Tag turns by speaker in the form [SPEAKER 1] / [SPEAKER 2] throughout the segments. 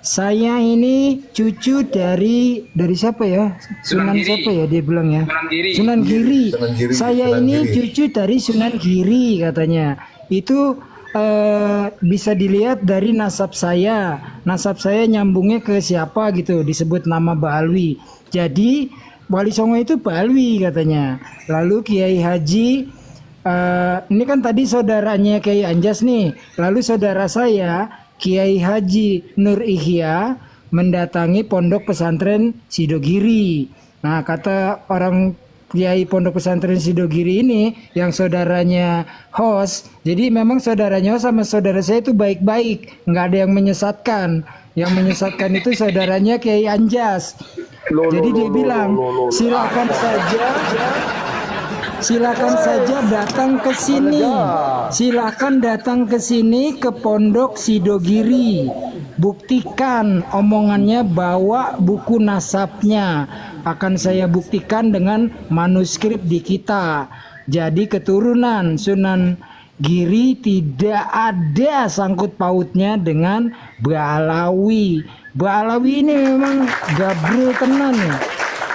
[SPEAKER 1] Saya ini cucu dari siapa ya?
[SPEAKER 2] Sunan
[SPEAKER 1] Sunan
[SPEAKER 2] Giri.
[SPEAKER 1] siapa ya dia bilang ya?
[SPEAKER 2] Sunan Giri.
[SPEAKER 1] Sunan Giri.
[SPEAKER 3] Sunan Giri,
[SPEAKER 1] Saya
[SPEAKER 3] Sunan
[SPEAKER 1] ini
[SPEAKER 3] Giri.
[SPEAKER 1] cucu dari Sunan Giri katanya. Itu bisa dilihat dari nasab saya. Nasab saya nyambungnya ke siapa gitu, disebut nama Baalwi. Jadi Wali Songo itu Baalwi katanya. Lalu Kiai Haji ini kan tadi saudaranya Kiai Anjas nih. Lalu saudara saya Kiai Haji Nur Ihya mendatangi pondok pesantren Sidogiri. Nah, kata orang Kiai pondok pesantren Sidogiri ini yang saudaranya host, jadi memang saudaranya host sama saudara saya itu baik-baik, nggak ada yang menyesatkan. Yang menyesatkan itu saudaranya Kiai Anjas. Jadi dia bilang, silakan saja datang ke sini. Silakan datang ke sini ke Pondok Sidogiri. Buktikan omongannya, bawa buku nasabnya. Akan saya buktikan dengan manuskrip di kita. Jadi keturunan Sunan Giri tidak ada sangkut pautnya dengan Ba'alawi. Ba'alawi ini memang gabrul tenan ya.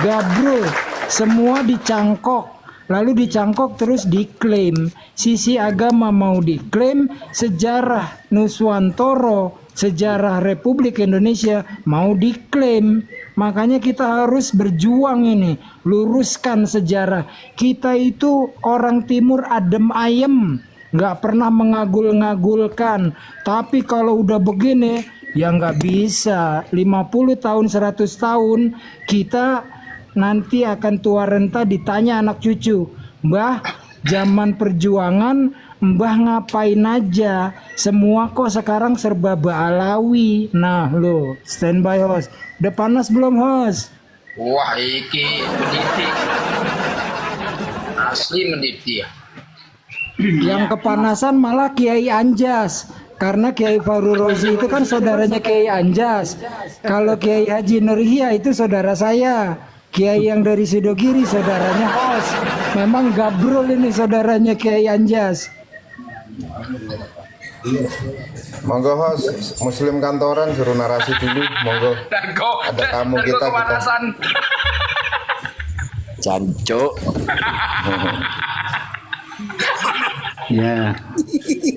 [SPEAKER 1] Gabrul. Semua dicangkok. Lalu dicangkok terus diklaim. Sisi agama mau diklaim, sejarah Nuswantoro, sejarah Republik Indonesia mau diklaim. Makanya kita harus berjuang ini, luruskan sejarah. Kita itu orang timur adem ayem, nggak pernah mengagul-ngagulkan. Tapi kalau udah begini, ya nggak bisa. 50 tahun, 100 tahun, kita nanti akan tua renta ditanya anak cucu, Mbah, zaman perjuangan Mbah ngapain aja? Semua kok sekarang serba Ba'alawi. Nah lo, standby host. Udah panas belum host?
[SPEAKER 2] Wah, iki meniti. Asli meniti ya.
[SPEAKER 1] Yang kepanasan malah Kiai Anjas. Karena Kiai Farul Rozi itu kan saudaranya Kiai Anjas. Kalau Kiai Haji Nurhia itu saudara saya. Kiai yang dari Sidogiri saudaranya host. Memang gabrol ini saudaranya Kiai Anjas.
[SPEAKER 3] Monggo host, Muslim kantoran suruh narasi dulu. Monggo.
[SPEAKER 2] Dan kok
[SPEAKER 3] Ada tamu kita.
[SPEAKER 2] kepanasan.
[SPEAKER 4] Jancuk.
[SPEAKER 5] Ya,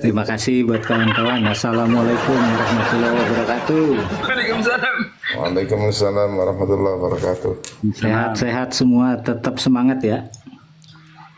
[SPEAKER 5] terima kasih buat kawan-kawan. Assalamualaikum warahmatullahi wabarakatuh.
[SPEAKER 2] Waalaikumsalam.
[SPEAKER 3] Waalaikumsalam warahmatullahi wabarakatuh.
[SPEAKER 5] Sehat-sehat semua, tetap semangat ya.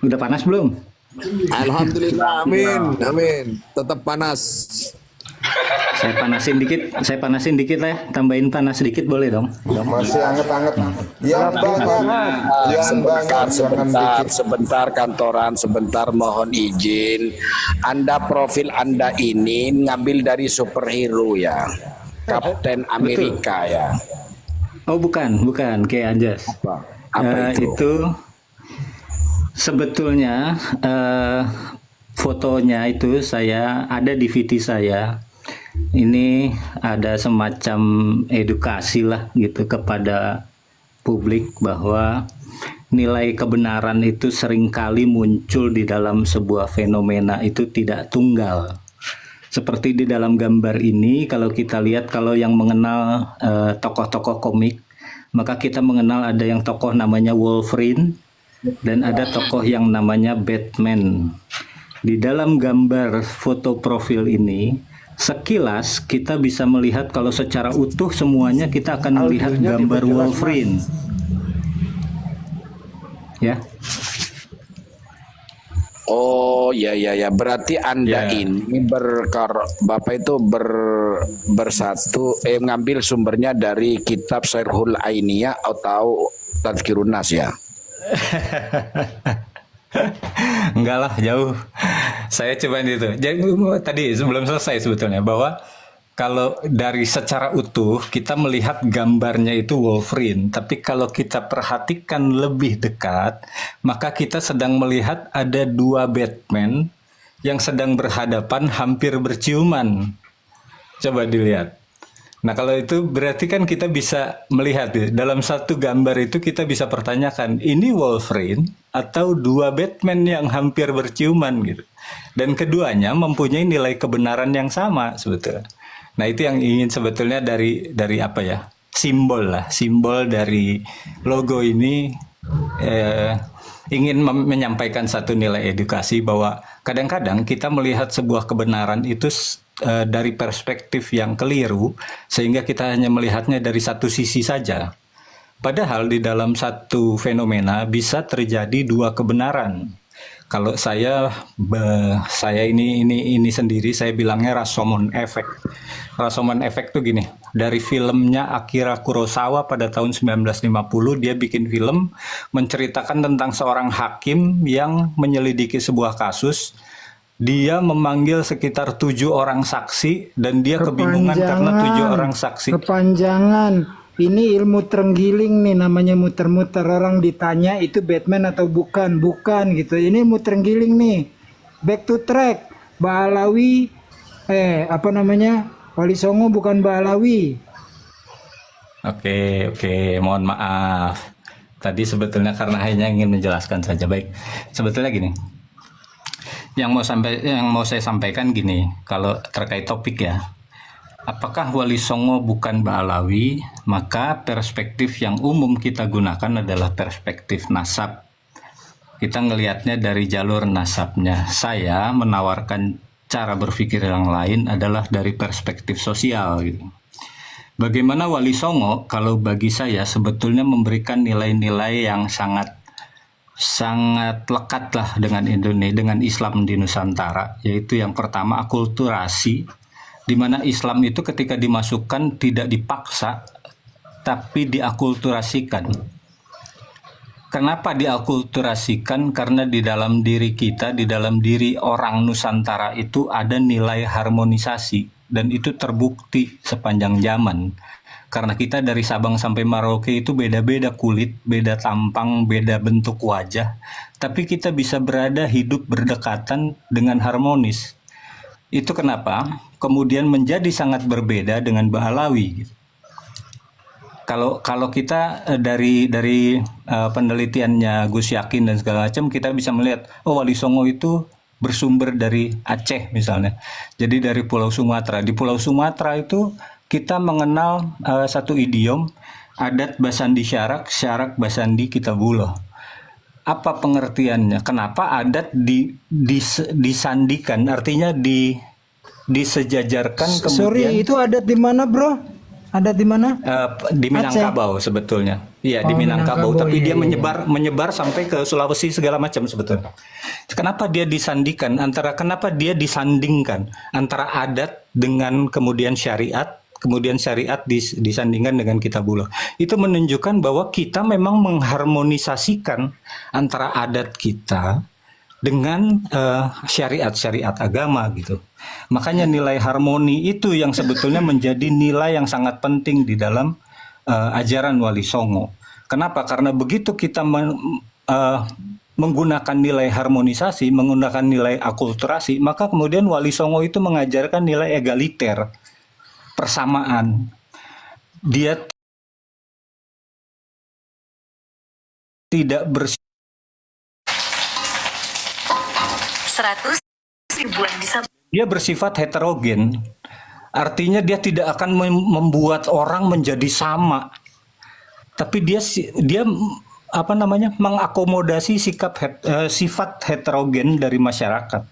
[SPEAKER 5] Udah panas belum?
[SPEAKER 4] Alhamdulillah, amin. Tetap panas.
[SPEAKER 5] Saya panasin dikit lah. Tambahin panas sedikit boleh dong?
[SPEAKER 3] Masih anget-anget. Yang banget. Yang banget. Jangan dikit.
[SPEAKER 4] Sebentar kantoran, sebentar mohon izin. Anda profil Anda ini ngambil dari superhero ya. Kapten Amerika ya.
[SPEAKER 5] Oh bukan kayak Anjas.
[SPEAKER 4] Apa itu?
[SPEAKER 5] Itu sebetulnya fotonya itu saya ada di VT saya. Ini ada semacam edukasi lah gitu kepada publik bahwa nilai kebenaran itu seringkali muncul di dalam sebuah fenomena itu tidak tunggal. Seperti di dalam gambar ini, kalau kita lihat, kalau yang mengenal tokoh-tokoh komik, maka kita mengenal ada yang tokoh namanya Wolverine dan ada tokoh yang namanya Batman. Di dalam gambar foto profil ini, sekilas kita bisa melihat kalau secara utuh semuanya kita akan melihat gambar Wolverine. Ya.
[SPEAKER 4] Oh ya, berarti Anda
[SPEAKER 5] Ya.
[SPEAKER 4] ini Bapak itu bersatu ngambil sumbernya dari kitab Syarhul Ainiyah atau Tadhkirun Nas ya.
[SPEAKER 6] Enggak lah, jauh. Saya coba itu. Jadi tadi sebelum selesai sebetulnya bahwa kalau dari secara utuh kita melihat gambarnya itu Wolverine, tapi kalau kita perhatikan lebih dekat, maka kita sedang melihat ada dua Batman yang sedang berhadapan hampir berciuman. Coba dilihat. Nah kalau itu berarti kan kita bisa melihat ya, dalam satu gambar itu kita bisa pertanyakan, ini Wolverine atau dua Batman yang hampir berciuman gitu. Dan keduanya mempunyai nilai kebenaran yang sama sebetulnya. Nah, itu yang ingin sebetulnya dari apa ya? Simbol dari logo ini ingin menyampaikan satu nilai edukasi bahwa kadang-kadang kita melihat sebuah kebenaran itu dari perspektif yang keliru, sehingga kita hanya melihatnya dari satu sisi saja. Padahal di dalam satu fenomena bisa terjadi dua kebenaran. Kalau saya ini sendiri saya bilangnya Rashomon Effect. Rashomon Effect tuh gini, dari filmnya Akira Kurosawa pada tahun 1950 dia bikin film menceritakan tentang seorang hakim yang menyelidiki sebuah kasus. Dia memanggil sekitar 7 orang saksi dan dia kebingungan karena 7 orang saksi.
[SPEAKER 1] Kepanjangan. Ini ilmu terenggiling nih, namanya muter-muter. Orang ditanya itu Batman atau bukan, bukan gitu. Ini ilmu terenggiling nih. Back to track. Ba'alawi, Wali Songo bukan Ba'alawi.
[SPEAKER 6] Oke, mohon maaf. Tadi sebetulnya karena hanya ingin menjelaskan saja. Baik, sebetulnya gini. Yang mau saya sampaikan gini, kalau terkait topik ya. Apakah Wali Songo bukan Ba'alawi? Maka perspektif yang umum kita gunakan adalah perspektif nasab. Kita ngelihatnya dari jalur nasabnya. Saya menawarkan cara berpikir yang lain adalah dari perspektif sosial gitu. Bagaimana Wali Songo kalau bagi saya sebetulnya memberikan nilai-nilai yang sangat lekat lah dengan Indonesia, dengan Islam di Nusantara, yaitu yang pertama akulturasi, di mana Islam itu ketika dimasukkan tidak dipaksa, tapi diakulturasikan. Kenapa diakulturasikan? Karena di dalam diri kita, di dalam diri orang Nusantara itu ada nilai harmonisasi, dan itu terbukti sepanjang zaman. Karena kita dari Sabang sampai Merauke itu beda-beda kulit, beda tampang, beda bentuk wajah, tapi kita bisa hidup berdekatan dengan harmonis. Itu kenapa kemudian menjadi sangat berbeda dengan Ba'alawi. Kalau kita dari penelitiannya Gus Yakin dan segala macam, kita bisa melihat Wali Songo itu bersumber dari Aceh misalnya. Jadi dari Pulau Sumatera. Di Pulau Sumatera itu kita mengenal satu idiom, adat Basandi Syarak, Syarak Basandi Kitabuloh. Apa pengertiannya? Kenapa adat disandikan? Artinya disejajarkan kemudian.
[SPEAKER 1] Sorry, itu adat di mana, Bro? Adat di mana?
[SPEAKER 6] Di Minangkabau sebetulnya. Iya, di Minangkabau, tapi dia menyebar sampai ke Sulawesi segala macam sebetulnya. Kenapa dia disandingkan antara adat dengan kemudian syariat, kemudian syariat disandingkan dengan kitabullah. Itu menunjukkan bahwa kita memang mengharmonisasikan antara adat kita dengan syariat agama gitu. Makanya nilai harmoni itu yang sebetulnya menjadi nilai yang sangat penting di dalam ajaran Wali Songo. Kenapa? Karena begitu kita menggunakan nilai harmonisasi, menggunakan nilai akulturasi, maka kemudian Wali Songo itu mengajarkan nilai egaliter, persamaan. Dia tidak
[SPEAKER 7] 100 ribuan bisa.
[SPEAKER 6] Dia bersifat heterogen. Artinya dia tidak akan membuat orang menjadi sama. Tapi dia mengakomodasi sifat heterogen dari masyarakat.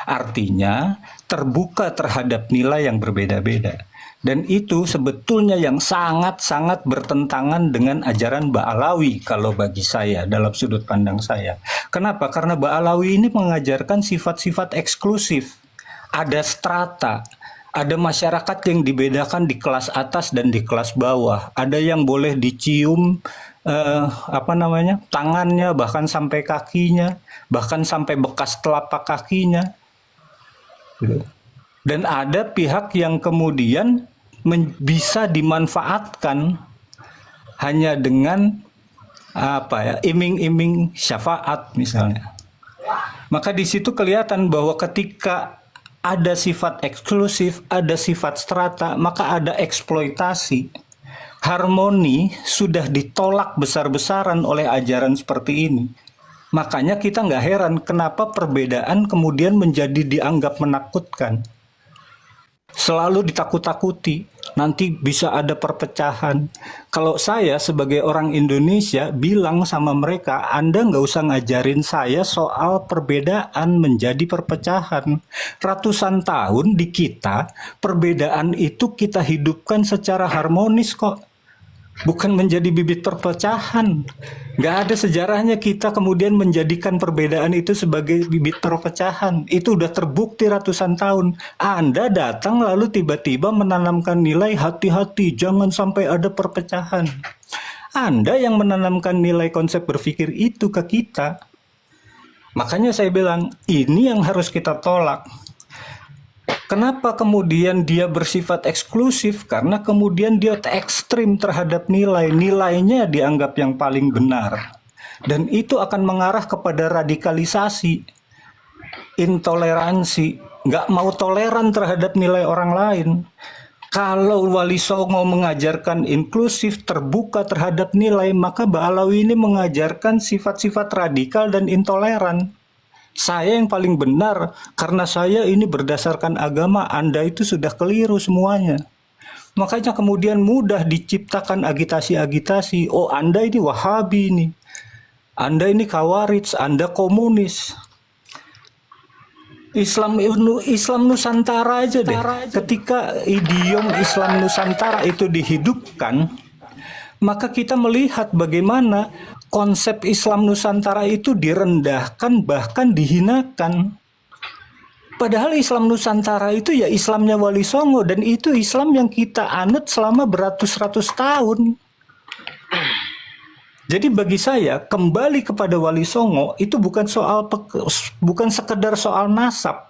[SPEAKER 6] Artinya terbuka terhadap nilai yang berbeda-beda. Dan itu sebetulnya yang sangat-sangat bertentangan dengan ajaran Ba'alawi kalau bagi saya, dalam sudut pandang saya. Kenapa? Karena Ba'alawi ini mengajarkan sifat-sifat eksklusif. Ada strata, ada masyarakat yang dibedakan di kelas atas dan di kelas bawah. Ada yang boleh dicium tangannya, bahkan sampai kakinya, bahkan sampai bekas telapak kakinya. Dan ada pihak yang kemudian bisa dimanfaatkan hanya dengan iming-iming syafaat misalnya. Maka di situ kelihatan bahwa ketika ada sifat eksklusif, ada sifat strata, maka ada eksploitasi. Harmoni sudah ditolak besar-besaran oleh ajaran seperti ini. Makanya kita nggak heran kenapa perbedaan kemudian menjadi dianggap menakutkan.
[SPEAKER 5] selalu ditakut-takuti, nanti bisa ada perpecahan. Kalau saya sebagai orang Indonesia bilang sama mereka, Anda nggak usah ngajarin saya soal perbedaan menjadi perpecahan. Ratusan tahun di kita, perbedaan itu kita hidupkan secara harmonis kok. Bukan menjadi bibit perpecahan. Nggak ada sejarahnya kita kemudian menjadikan perbedaan itu sebagai bibit perpecahan. Itu udah terbukti ratusan tahun. Anda datang lalu tiba-tiba menanamkan nilai hati-hati, jangan sampai ada perpecahan. Anda yang menanamkan nilai konsep berpikir itu ke kita. Makanya saya bilang, ini yang harus kita tolak. Kenapa kemudian dia bersifat eksklusif? Karena kemudian dia ekstrim terhadap nilai. Nilainya dianggap yang paling benar. Dan itu akan mengarah kepada radikalisasi, intoleransi, nggak mau toleran terhadap nilai orang lain. Kalau Wali Songo mengajarkan inklusif, terbuka terhadap nilai, maka Ba'alawi ini mengajarkan sifat-sifat radikal dan intoleran. Saya yang paling benar, karena saya ini berdasarkan agama, Anda itu sudah keliru semuanya. Makanya kemudian mudah diciptakan agitasi-agitasi, oh Anda ini Wahabi nih, Anda ini Khawarij, Anda komunis. Islam Nusantara aja deh, ketika idiom Islam Nusantara itu dihidupkan, maka kita melihat bagaimana konsep Islam Nusantara itu direndahkan, bahkan dihinakan. Padahal Islam Nusantara itu ya Islamnya Wali Songo, dan itu Islam yang kita anut selama beratus-ratus tahun. Jadi bagi saya, kembali kepada Wali Songo itu bukan sekedar soal nasab,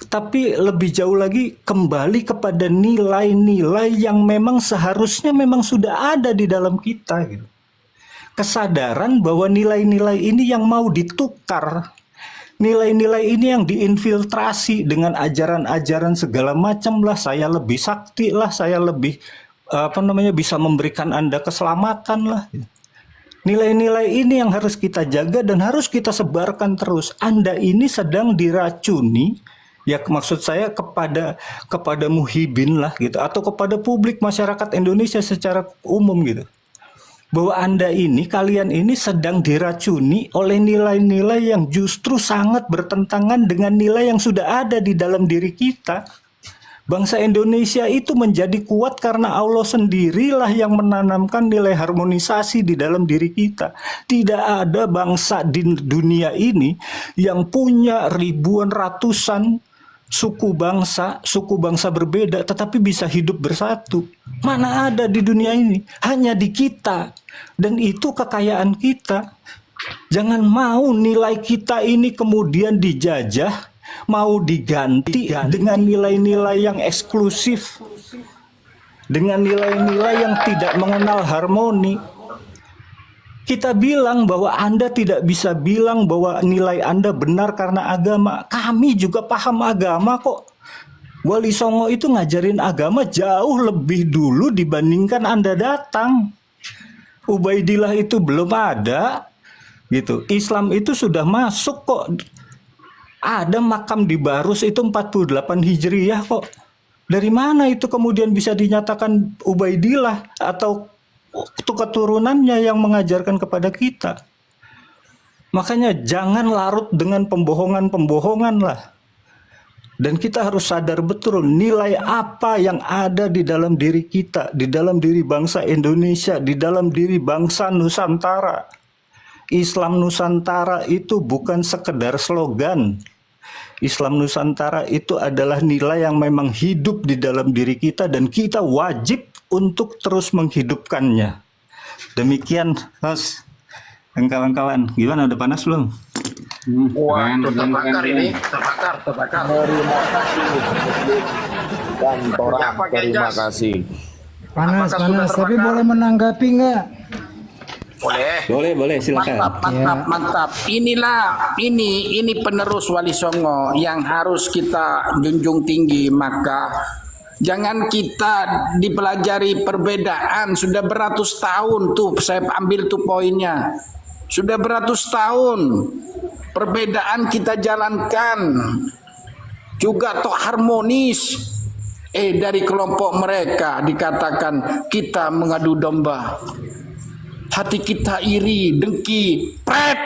[SPEAKER 5] tapi lebih jauh lagi kembali kepada nilai-nilai yang memang seharusnya memang sudah ada di dalam kita gitu. Kesadaran bahwa nilai-nilai ini yang mau ditukar, nilai-nilai ini yang diinfiltrasi dengan ajaran-ajaran segala macam lah, saya lebih sakti lah, saya lebih bisa memberikan Anda keselamatan lah. Nilai-nilai ini yang harus kita jaga dan harus kita sebarkan terus. Anda ini sedang diracuni, ya maksud saya kepada muhibin lah gitu, atau kepada publik masyarakat Indonesia secara umum gitu. Bahwa Anda ini, kalian ini sedang diracuni oleh nilai-nilai yang justru sangat bertentangan dengan nilai yang sudah ada di dalam diri kita. Bangsa Indonesia itu menjadi kuat karena Allah sendirilah yang menanamkan nilai harmonisasi di dalam diri kita. Tidak ada bangsa di dunia ini yang punya ribuan ratusan suku bangsa berbeda tetapi bisa hidup bersatu. Mana ada di dunia ini? Hanya di kita. Dan itu kekayaan kita. Jangan mau nilai kita ini kemudian dijajah, mau diganti dengan nilai-nilai yang eksklusif, dengan nilai-nilai yang tidak mengenal harmoni. Kita bilang bahwa Anda tidak bisa bilang bahwa nilai Anda benar karena agama. Kami juga paham agama kok. Wali Songo itu ngajarin agama jauh lebih dulu dibandingkan Anda datang. Ubaidillah itu belum ada gitu. Islam itu sudah masuk kok. Ada makam di Barus itu 48 Hijriyah kok. Dari mana itu kemudian bisa dinyatakan Ubaidillah atau keturunannya yang mengajarkan kepada kita? Makanya jangan larut dengan pembohongan-pembohongan lah. Dan kita harus sadar betul nilai apa yang ada di dalam diri kita, di dalam diri bangsa Indonesia, di dalam diri bangsa Nusantara. Islam Nusantara itu bukan sekedar slogan. Islam Nusantara itu adalah nilai yang memang hidup di dalam diri kita dan kita wajib untuk terus menghidupkannya. Demikian, Mas. Dan kawan-kawan, gimana, udah panas belum?
[SPEAKER 2] Wah, terbakar ini, terbakar.
[SPEAKER 3] Terima kasih. Dan
[SPEAKER 2] Apa,
[SPEAKER 3] terima
[SPEAKER 2] Genjas?
[SPEAKER 3] kasih.
[SPEAKER 1] Panas,
[SPEAKER 2] Apakah sudah
[SPEAKER 1] tapi
[SPEAKER 2] terbakar?
[SPEAKER 1] boleh menanggapi nggak?
[SPEAKER 2] Boleh.
[SPEAKER 5] Silakan.
[SPEAKER 2] Mantap. Ini penerus Wali Songo yang harus kita junjung tinggi. Maka jangan kita dipelajari perbedaan. Sudah beratus tahun tuh, saya ambil tuh poinnya. Sudah beratus tahun perbedaan kita jalankan. juga toh harmonis. Dari kelompok mereka dikatakan kita mengadu domba. Hati kita iri, dengki, pret,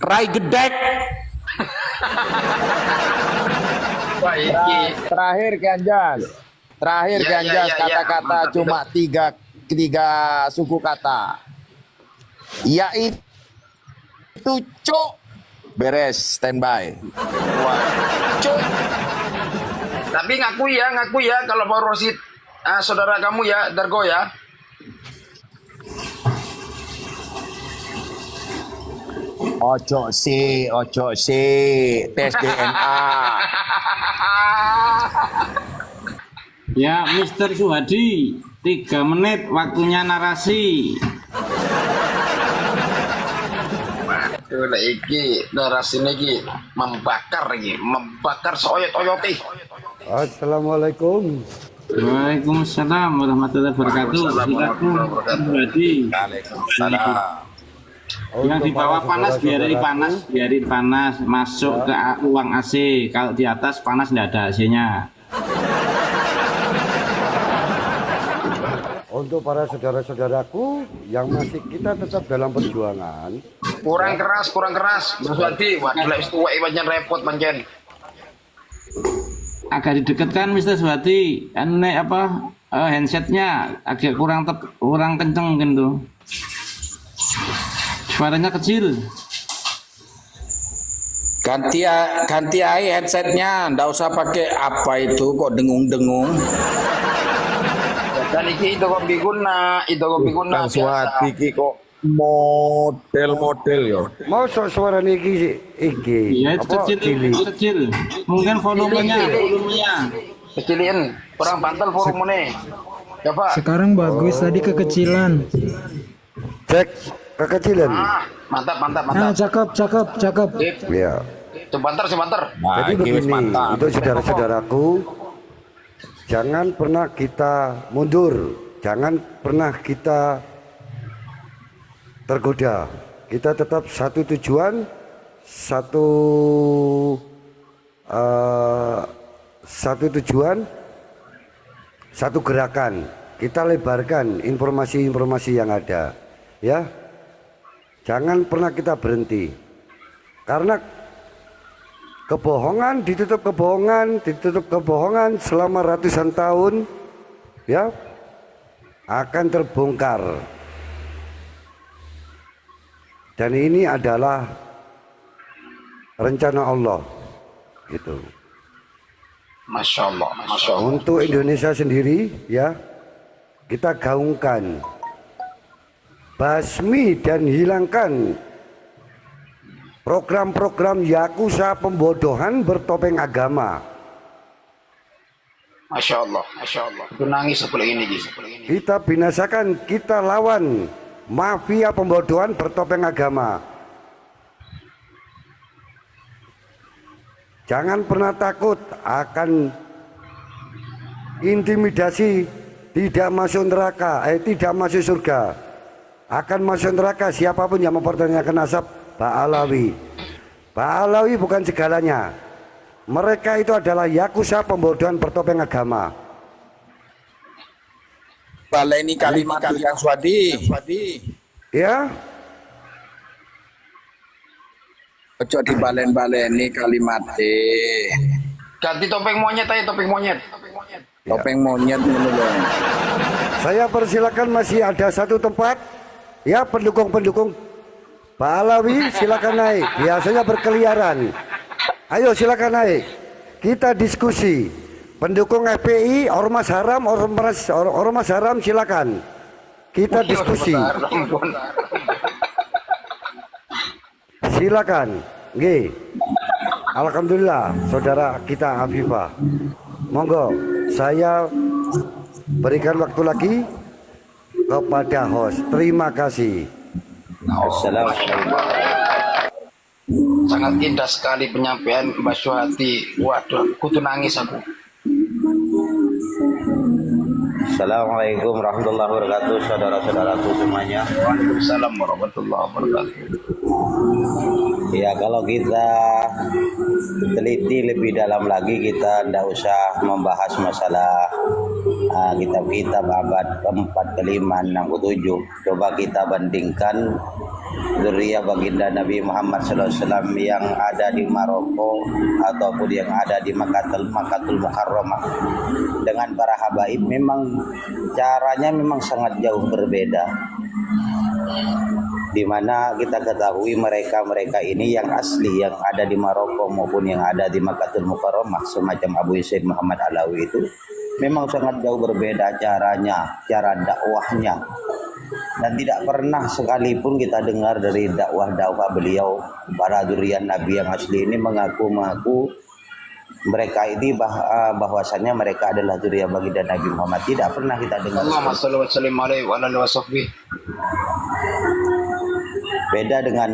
[SPEAKER 2] rai gedek.
[SPEAKER 3] Terakhir Ganjas. Terakhir
[SPEAKER 2] Ya,
[SPEAKER 3] Ganjas,
[SPEAKER 2] ya, ya, ya.
[SPEAKER 3] kata-kata
[SPEAKER 2] Mantap,
[SPEAKER 3] cuma tiga suku kata. Yaitu cuk. Beres, standby.
[SPEAKER 2] Cuk. Tapi ngaku ya kalau Pak Rosid saudara kamu ya, Dargo ya.
[SPEAKER 3] Ojo sih, tes DNA.
[SPEAKER 7] Ya, Mr. Suhadi, 3 menit waktunya narasi.
[SPEAKER 2] Waduh, lah iki narasine iki membakar soyot-oyoti.
[SPEAKER 8] Assalamualaikum.
[SPEAKER 7] Waalaikumsalam warahmatullahi wabarakatuh. Silakan, Suhadi. Yang di bawah panas biarin panas, masuk ke ruang AC. Kalau di atas panas tidak ada AC-nya.
[SPEAKER 8] Untuk para saudara-saudaraku yang masih kita tetap dalam perjuangan,
[SPEAKER 2] Kurang keras, Mas Wadi. Waduh, lek tuwek pancen repot pancen.
[SPEAKER 7] Agak didekatkan, Mr. Suhadi. Handsetnya agak kurang kenceng mungkin tuh. Suaranya kecil.
[SPEAKER 2] Ganti aja headsetnya, ndak usah pakai apa itu kok dengung-dengung. Dan iki itu kopi guna
[SPEAKER 3] Kang Suhadi iki kok model-model ya.
[SPEAKER 8] mau suara niki iki.
[SPEAKER 7] Iya, itu kecil. Mungkin volumenya.
[SPEAKER 2] Kecilin, kurang bantal volumenya. Coba.
[SPEAKER 1] Sekarang bagus, tadi kekecilan.
[SPEAKER 8] Cek kekecilan.
[SPEAKER 2] Mantap.
[SPEAKER 1] Cakep.
[SPEAKER 8] Ya.
[SPEAKER 2] Sebentar.
[SPEAKER 3] Nah,
[SPEAKER 8] Jadi
[SPEAKER 3] iki wis
[SPEAKER 8] begini,
[SPEAKER 3] mantap.
[SPEAKER 8] untuk saudara-saudaraku, jangan pernah kita mundur, jangan pernah kita tergoda. Kita tetap satu tujuan, satu gerakan. Kita lebarkan informasi-informasi yang ada, ya. Jangan pernah kita berhenti, karena kebohongan ditutup kebohongan selama ratusan tahun, ya, akan terbongkar. Dan ini adalah rencana Allah, gitu.
[SPEAKER 2] Masya Allah.
[SPEAKER 8] Untuk Indonesia sendiri, ya, kita gaungkan, basmi dan hilangkan program-program yakuza pembodohan bertopeng agama.
[SPEAKER 2] Masya Allah. Itu nangis seperti ini.
[SPEAKER 8] Kita binasakan, kita lawan mafia pembodohan bertopeng agama. Jangan pernah takut akan intimidasi, tidak masuk neraka, tidak masuk surga. Akan masuk neraka siapapun yang mempertanyakan nasab Pak Alawi. Pak Alawi bukan segalanya. Mereka itu adalah yakuza pembodohan bertopeng agama.
[SPEAKER 2] Baleni kalimat yang Swadi.
[SPEAKER 8] Ya,
[SPEAKER 2] Ojo dibalen-baleni kalimat. Ganti topeng monyet aja, topeng monyet. Topeng monyet ngono lho.
[SPEAKER 8] saya persilakan, masih ada satu tempat. Ya, pendukung-pendukung Pak Alawi silakan naik. Biasanya berkeliaran. Ayo silakan naik. Kita diskusi. Pendukung FPI, ormas haram silakan. Kita diskusi. Silakan. Nggih. Alhamdulillah saudara kita Afifah. Monggo, saya berikan waktu lagi kepada host. Terima kasih.
[SPEAKER 2] Sangat indah sekali penyampaian Mbak Suhadi. Waduh, kudu nangis aku.
[SPEAKER 9] Assalamualaikum warahmatullahi wabarakatuh, saudara-saudaraku semuanya.
[SPEAKER 4] Waalaikumsalam warahmatullahi wabarakatuh.
[SPEAKER 9] Ya, kalau kita teliti lebih dalam lagi, kita tidak usah membahas masalah kitab-kitab abad ke-4, ke-5, 6, ke-7. Coba kita bandingkan zuriyah baginda Nabi Muhammad SAW yang ada di Maroko ataupun yang ada di Makkatul Mukarramah dengan para habaib. Memang caranya memang sangat jauh berbeda, di mana kita ketahui mereka ini yang asli yang ada di Maroko maupun yang ada di Makkatul Mukarramah semacam Abu Said Muhammad Alawi itu memang sangat jauh berbeda caranya, cara dakwahnya, dan tidak pernah sekalipun kita dengar dari dakwah beliau para zuriyah Nabi yang asli ini mengaku-ngaku mereka ini bahwasannya mereka adalah zuriyah baginda Nabi Muhammad. Tidak pernah kita dengar.
[SPEAKER 4] Allahumma shalli wa sallim alaihi wa alihi wa sahbihi.
[SPEAKER 9] Beda dengan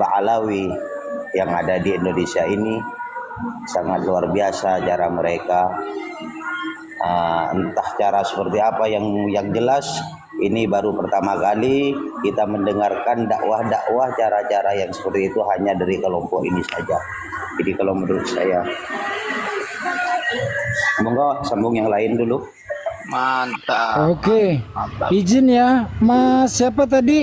[SPEAKER 9] Ba'alawi yang ada di Indonesia ini, sangat luar biasa cara mereka. Entah cara seperti apa yang jelas ini baru pertama kali kita mendengarkan dakwah cara-cara yang seperti itu hanya dari kelompok ini saja. Jadi kalau menurut saya, monggo sambung yang lain dulu.
[SPEAKER 4] Mantap.
[SPEAKER 1] Oke, izin ya Mas siapa tadi?